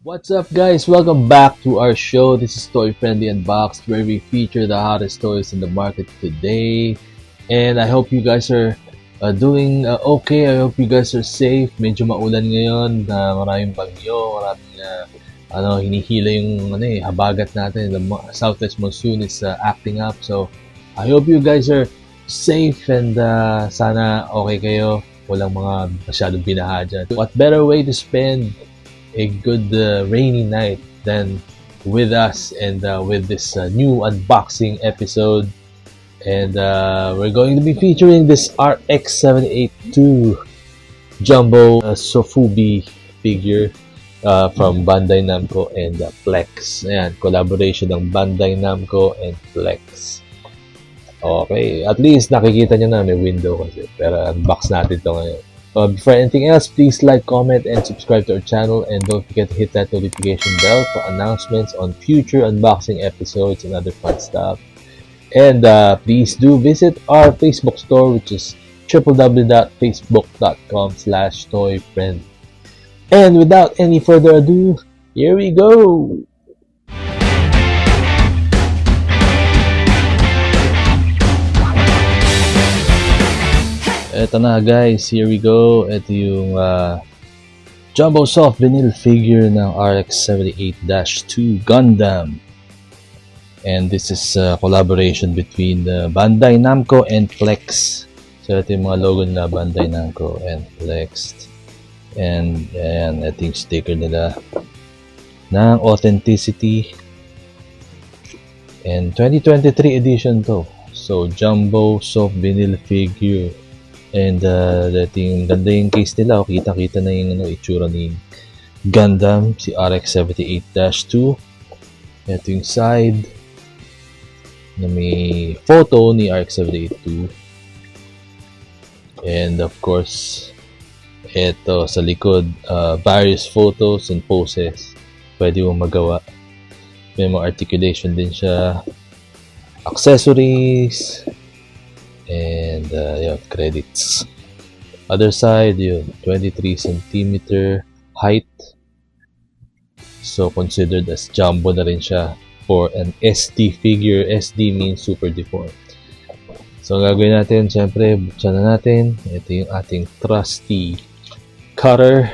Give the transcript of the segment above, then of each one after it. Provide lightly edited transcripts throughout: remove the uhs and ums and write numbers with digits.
What's up, guys? Welcome back to our show. This is Toy Friendly Unboxed, where we feature the hottest toys in the market today. And I hope you guys are doing okay. I hope you guys are safe. Medyo maulan ngayon, maraming bagyo, maraming hinihila yung habagat natin. The southwest monsoon is acting up. So I hope you guys are safe and sana okay kayo. Walang mga masyadong binaha dyan. What better way to spend a good rainy night than with us and with this new unboxing episode. And we're going to be featuring this RX-78-2 Jumbo SOFUBI figure from Bandai Namco and Plex. Ayan, collaboration ng Bandai Namco and Plex. Okay, at least nakikita nyo na may window kasi. Pero unbox natin ito ngayon. Before anything else, please like, comment, and subscribe to our channel. And don't forget to hit that notification bell for announcements on future unboxing episodes and other fun stuff. And please do visit our Facebook store, which is www.facebook.com/toyfriend. And without any further ado, here we go! Eto na guys, here we go. Ito yung Jumbo Soft Vinyl figure ng RX-78-2 Gundam. And this is a collaboration between Bandai Namco and Plex. So ito yung mga logo nila, Bandai Namco and Plex. And ayan, ito yung sticker nila ng Authenticity. And 2023 edition to. So Jumbo Soft Vinyl figure. And dating ganda yung case nila. Kita-kita na yung itsura ni Gundam, si RX-78-2. Ito yung side na may photo ni RX-78-2. And of course, ito sa likod, various photos and poses pwede mo magawa. May mga articulation din siya, accessories, and yun, credits. Other side, yun, 23 cm height. So considered as jumbo na rin siya for an SD figure. SD means super deformed. So ang gagawin natin, syempre, buksan na natin. Ito yung ating trusty cutter.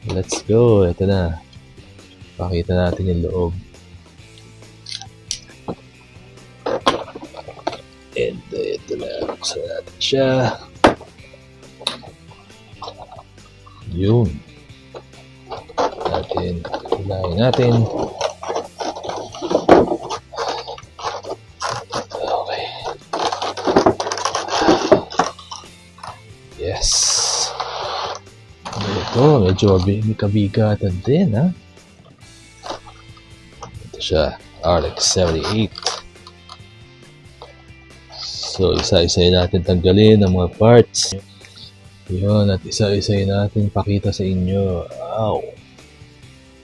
Let's go. Ito na. Pakita natin yung loob. And ito na, buksan natin siya. Yun. Hilahin natin. Okay. Yes. Ito, medyo kabigatan din, ha? Ito siya, RX-78. So, isa-isayin natin tanggalin ang mga parts. Yun, at isa-isayin natin pakita sa inyo. Wow!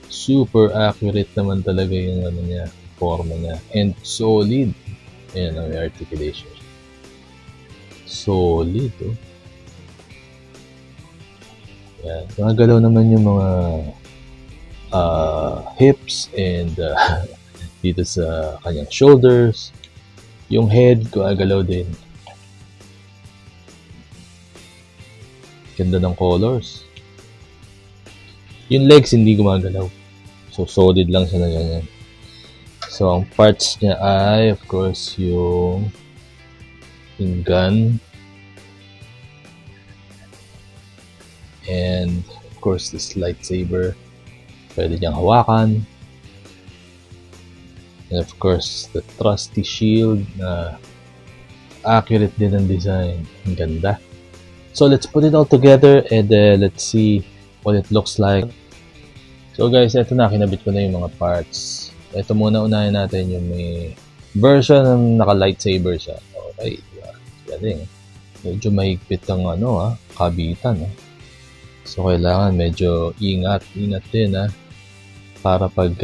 Super accurate naman talaga yung niya, forma niya. And solid. Ayan ang articulation. Solid, oh. Yan. Magalaw naman yung mga hips and dito sa kanyang shoulders. Yung head, gumagalaw din. Ganda ng colors. Yung legs, hindi gumagalaw. So, solid lang siya na ganyan. So, ang parts niya ay, of course, yung gun. And, of course, this lightsaber. Pwede niyang hawakan. And of course, the trusty shield na accurate din ang design. Ang ganda. So, let's put it all together and let's see what it looks like. So guys, ito na. Kinabit ko na yung mga parts. Ito muna, unahin natin yung may version ng naka-lightsaber siya. Okay. Galing. Medyo mahigpit ang kabitan. So, kailangan medyo ingat din para pag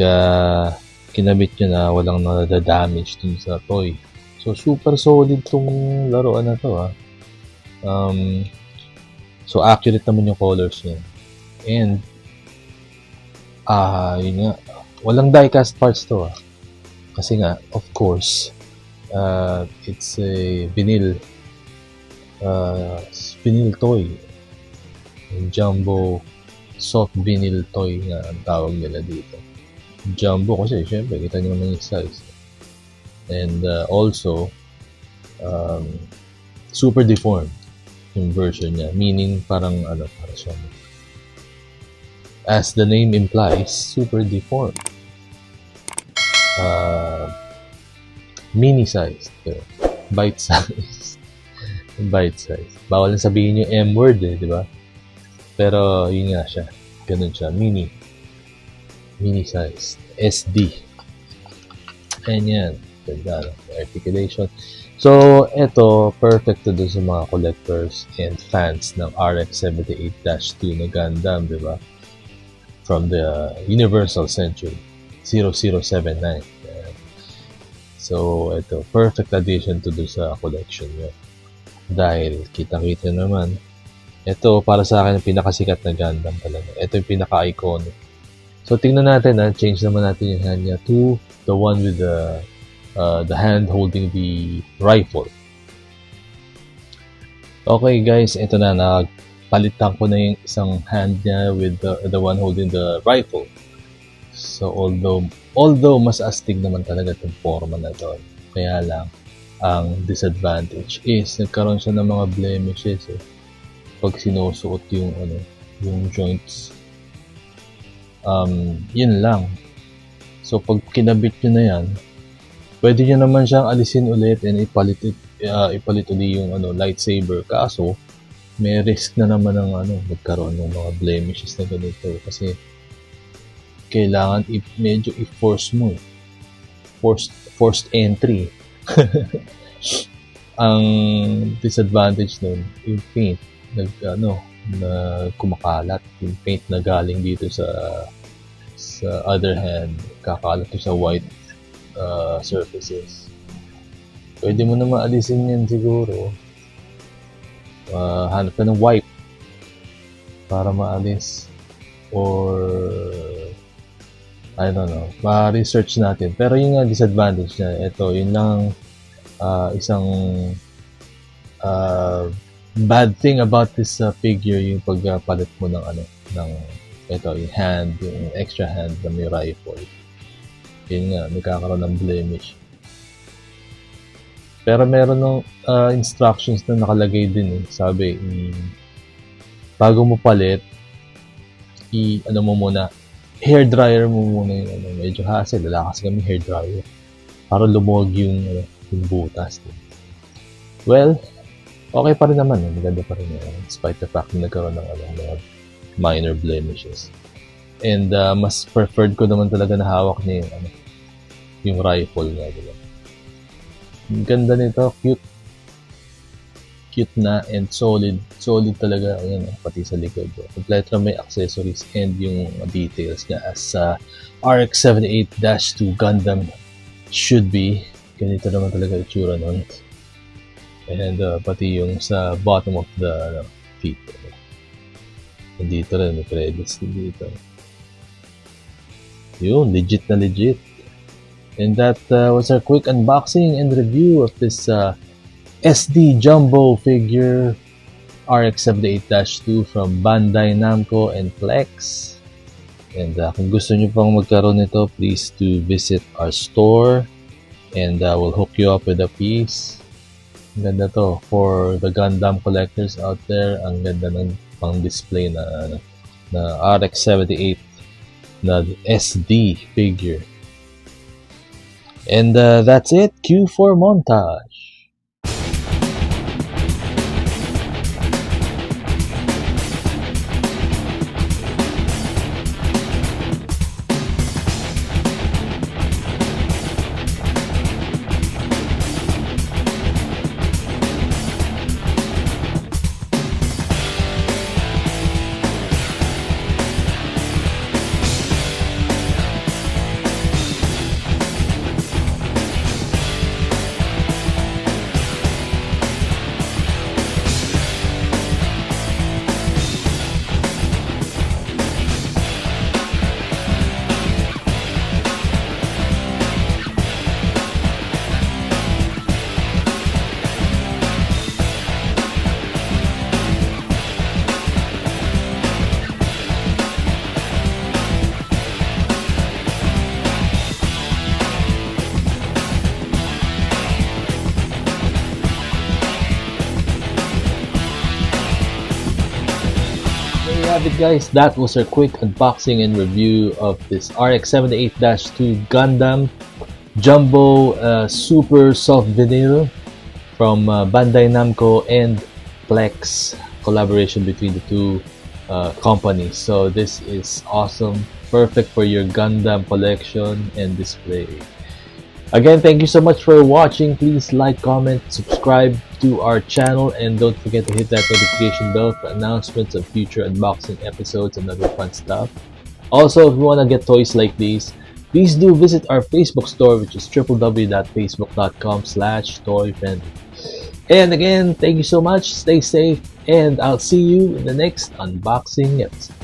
kinabit nyo na walang nadadamage dun sa toy. So, super solid tong laruan na to. So, accurate naman yung colors niya. And Yun nga. Walang die-cast parts to ah. Kasi nga, of course, it's a uh, vinyl toy. Yung jumbo soft vinyl toy nga ang tawag nila dito. Jumbo kasi, syempre, kita nyo naman yung size. And also, super deformed yung version niya. Meaning, parang para siyang, as the name implies, super deformed. Mini size, bite size. Bite size. Bawal na sabihin yung M word di ba? Pero yun nga siya. Ganun siya, mini size, SD. And yan, ganda articulation. So, ito, perfect to do sa mga collectors and fans ng RX-78-2 na Gundam, di ba? From the Universal Century 0079. So, ito, perfect addition to do sa collection nyo. Dahil, kita-kita naman, ito, para sa akin, yung pinakasikat na Gundam talaga. Ito yung pinaka-iconic. So, tingnan natin, change naman natin yung hand niya to the one with the hand holding the rifle. Okay, guys, ito na, napalitan ko na yung isang hand niya with the one holding the rifle. So, although mas astig naman talaga itong forma na to. Kaya lang, ang disadvantage is nagkaroon siya ng mga blemishes pag sinusuot yung joints. Yun lang. So pag kinabit nyo na yan, pwede nyo naman siyang alisin ulit and ipalit ulit yung lightsaber. Kaso may risk na naman ng magkaroon ng mga blemishes na ganito kasi kailangan medyo i-force mo forced entry. Ang disadvantage nun, yung paint na kumakalat, yung paint na galing dito sa other hand, kakalat to sa white surfaces. Pwede mo na maalisin yan siguro. Hanap ka ng wipe para maalis, or I don't know, ma-research natin. Pero yung disadvantage niya, ito, yun lang isang bad thing about this figure, yung pagpalit mo ng ito, yung hand, yung extra hand na may rifle. Yun nga, nagkakaroon ng blemish. Pero meron ng instructions na nakalagay din sabi, bago mo palit, mo muna, hair dryer mo muna yung medyo hassle, wala kasi kami hair dryer para lumuwag yung butas. Well, okay pa rin naman, maganda pa rin despite the fact na nagkaroon ng mga minor blemishes. And mas preferred ko naman talaga na hawak niya yung rifle niya, diba? Ang ganda nito, cute na and solid talaga, pati sa likod. Kompleto na may accessories and yung details niya as RX-78-2 Gundam should be. Ganito naman talaga itsura nun. And pati yung sa bottom of the feet. Dito rin, may credits dito. Yun, legit na legit. And that was our quick unboxing and review of this SD Jumbo figure RX-78-2 from Bandai Namco and Plex. And kung gusto nyo pang magkaroon nito, please to visit our store and we'll hook you up with a piece. Ang ganda to for the Gundam collectors out there. Ang ganda ng pang display na RX-78 na SD figure. And that's it. Cue for montage. have it, guys. That was our quick unboxing and review of this RX-78-2 Gundam Jumbo Super Soft Vinyl from Bandai Namco and Plex, collaboration between the two companies. So this is awesome, perfect for your Gundam collection and display. Again, thank you so much for watching. Please like, comment, subscribe to our channel, and don't forget to hit that notification bell for announcements of future unboxing episodes and other fun stuff. Also, if you want to get toys like these, please do visit our Facebook store, which is www.facebook.com/toyfriendly. And again, thank you so much, stay safe, and I'll see you in the next unboxing episode.